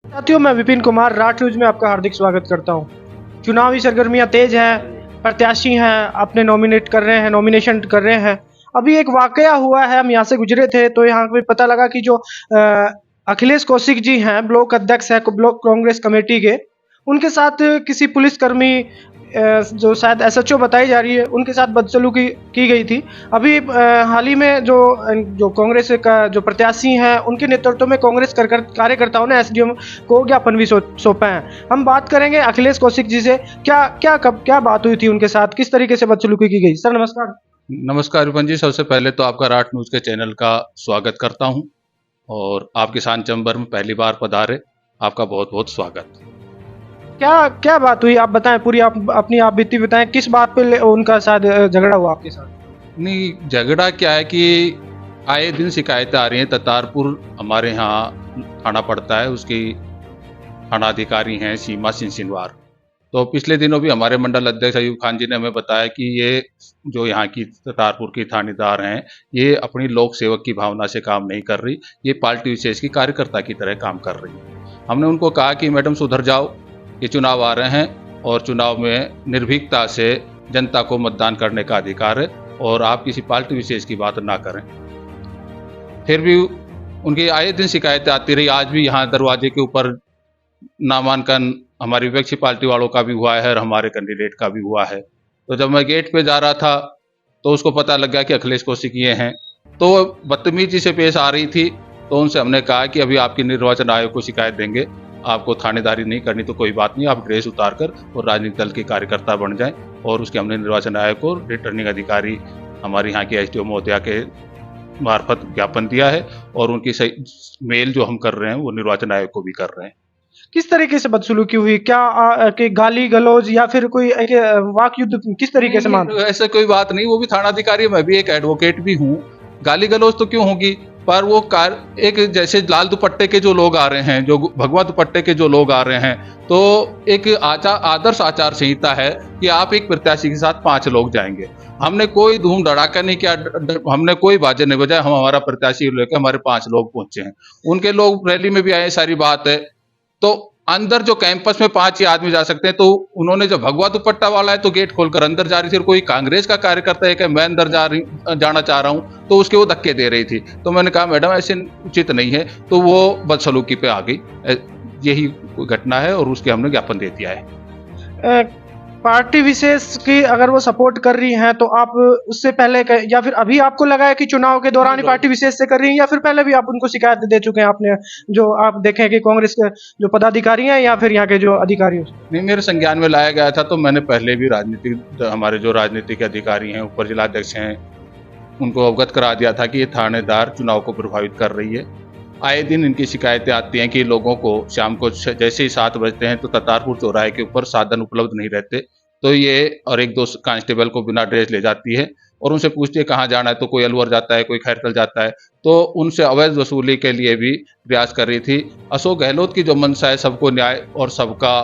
साथियों, मैं विपिन कुमार राठ न्यूज में आपका हार्दिक स्वागत करता हूं। चुनावी सरगर्मियां तेज हैं, प्रत्याशी हैं अपने नॉमिनेशन कर रहे हैं। अभी एक वाकया हुआ है, हम यहाँ से गुजरे थे तो यहाँ पे पता लगा कि जो अखिलेश कौशिक जी हैं, ब्लॉक अध्यक्ष है ब्लॉक कांग्रेस कमेटी के, उनके साथ किसी पुलिसकर्मी जो शायद एसएचओ बताई जा रही है, उनके साथ बदसलूकी की गई थी। अभी हाल ही में जो कांग्रेस का जो प्रत्याशी हैं, उनके नेतृत्व में कांग्रेस कार्यकर्ताओं ने एसडीएम को ज्ञापन भी सौंपा है। हम बात करेंगे अखिलेश कौशिक जी से, क्या बात हुई थी उनके साथ, किस तरीके से बदसलूकी की गई। सर नमस्कार। नमस्कार विपिन जी, सबसे पहले तो आपका राठ न्यूज के चैनल का स्वागत करता हूं और आप किसान चैम्बर में पहली बार पधारे, आपका बहुत बहुत स्वागत। क्या बात हुई, आप बताएं, पूरी अपनी आप बीती बताएं, किस बात पे उनका शायद झगड़ा हुआ आपके साथ। नहीं, झगड़ा क्या है कि आए दिन शिकायतें आ रही हैं। ततारपुर हमारे यहाँ थाना पड़ता है, उसकी थानाधिकारी हैं सीमा सिंहवार। तो पिछले दिनों भी हमारे मंडल अध्यक्ष अयूब खान जी ने हमें बताया कि ये जो यहाँ की ततारपुर की थानेदार हैं, ये अपनी लोक सेवक की भावना से काम नहीं कर रही, ये पार्टी विशेष की कार्यकर्ता की तरह काम कर रही है। हमने उनको कहा कि मैडम सुधर जाओ, ये चुनाव आ रहे हैं और चुनाव में निर्भीकता से जनता को मतदान करने का अधिकार है और आप किसी पार्टी विशेष की बात ना करें। फिर भी उनकी आए दिन शिकायतें आती रही। आज भी यहाँ दरवाजे के ऊपर नामांकन हमारी विपक्षी पार्टी वालों का भी हुआ है और हमारे कैंडिडेट का भी हुआ है। तो जब मैं गेट पे जा रहा था तो उसको पता लग गया कि अखिलेश कौशिक ये हैं, तो बदतमीजी से पेश आ रही थी। तो उनसे हमने कहा कि अभी आपकी निर्वाचन आयोग को शिकायत देंगे, आपको थानेदारी नहीं करनी तो कोई बात नहीं, आप ड्रेस उतार कर और राजनीतिक दल के कार्यकर्ता बन जाएं। और उसके हमने निर्वाचन आयोग को रिटर्निंग अधिकारी हमारे यहाँ के एसडीओ महोदया के मार्फत ज्ञापन दिया है और उनकी मेल जो हम कर रहे हैं वो निर्वाचन आयोग को भी कर रहे हैं। किस तरीके से बदसलूकी हुई, कि गाली गलौज या फिर कोई वाक युद्ध, किस तरीके से मान? ऐसा कोई बात नहीं, वो भी थानाधिकारी, मैं भी एक एडवोकेट भी हूँ। गाली गलौज तो क्यों होगी, पर वो एक जैसे लाल दुपट्टे के जो लोग आ रहे हैं, जो भगवा दुपट्टे के जो लोग आ रहे हैं, तो एक आदर्श आचार संहिता है कि आप एक प्रत्याशी के साथ 5 लोग जाएंगे। हमने कोई धूम धड़ाका नहीं किया, हमने कोई बाजे नहीं बजाए, हम हमारा प्रत्याशी लेकर हमारे 5 लोग पहुंचे हैं। उनके लोग रैली में भी आए, सारी बात है। तो अंदर जो कैंपस में 5 ही आदमी जा सकते हैं, तो उन्होंने जब भगवा दुपट्टा वाला है तो गेट खोलकर अंदर जा रही थी और कोई कांग्रेस का कार्यकर्ता है कि मैं अंदर जाना चाह रहा हूं, तो उसके वो धक्के दे रही थी। तो मैंने कहा मैडम ऐसे उचित नहीं है, तो वो बदसलूकी पे आ गई। यही घटना है और उसके हमने ज्ञापन दे दिया है। पार्टी विशेष की अगर वो सपोर्ट कर रही हैं तो आप उससे पहले या फिर अभी आपको लगा है कि चुनाव के दौरान ही पार्टी विशेष से कर रही हैं, या फिर पहले भी आप उनको शिकायत दे चुके हैं आपने, जो आप देखें कि कांग्रेस के जो पदाधिकारी हैं या फिर यहाँ के जो अधिकारी? नहीं, मेरे संज्ञान में लाया गया था, तो मैंने पहले भी हमारे जो राजनीतिक अधिकारी हैं, उपर जिलाध्यक्ष हैं, उनको अवगत करा दिया था कि ये थानेदार चुनाव को प्रभावित कर रही है। आए दिन इनकी शिकायतें आती हैं कि लोगों को शाम को जैसे ही 7 बजते हैं तो ततारपुर चौराहे के ऊपर साधन उपलब्ध नहीं रहते, तो ये और 1-2 कांस्टेबल को बिना ड्रेस ले जाती है और उनसे पूछती है कहाँ जाना है, तो कोई अलवर जाता है, कोई खैरकल जाता है। तो उनसे अवैध वसूली के लिए भी प्रयास कर रही थी। अशोक गहलोत की जो मंशा है सबको न्याय और सबका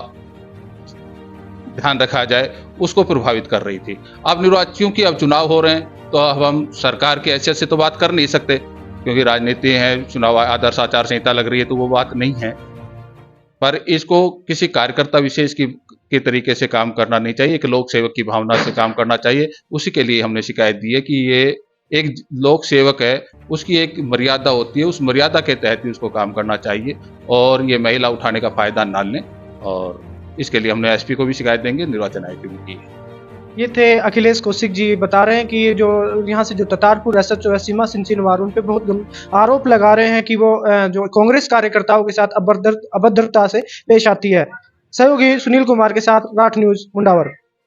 ध्यान रखा जाए, उसको प्रभावित कर रही थी। अब क्योंकि अब चुनाव हो रहे हैं तो अब हम सरकार के हैसियत से तो बात कर नहीं सकते, क्योंकि राजनीति है, चुनाव आदर्श आचार संहिता लग रही है, तो वो बात नहीं है। पर इसको किसी कार्यकर्ता विशेष के तरीके से काम करना नहीं चाहिए, एक लोक सेवक की भावना से काम करना चाहिए। उसी के लिए हमने शिकायत दी है कि ये एक लोक सेवक है, उसकी एक मर्यादा होती है, उस मर्यादा के तहत ही उसको काम करना चाहिए और ये महिला उठाने का फायदा ना लें। और इसके लिए हमने एसपी को भी शिकायत देंगे, निर्वाचन आयोग को भी की है। ये थे अखिलेश कौशिक जी, बता रहे हैं कि जो यहाँ से जो ततारपुर एसएचओ सीमा सिंहवार, उन पे बहुत आरोप लगा रहे हैं कि वो जो कांग्रेस कार्यकर्ताओं के साथ अभद्रता से पेश आती है। सहयोगी सुनील कुमार के साथ राठ न्यूज मुंडावर।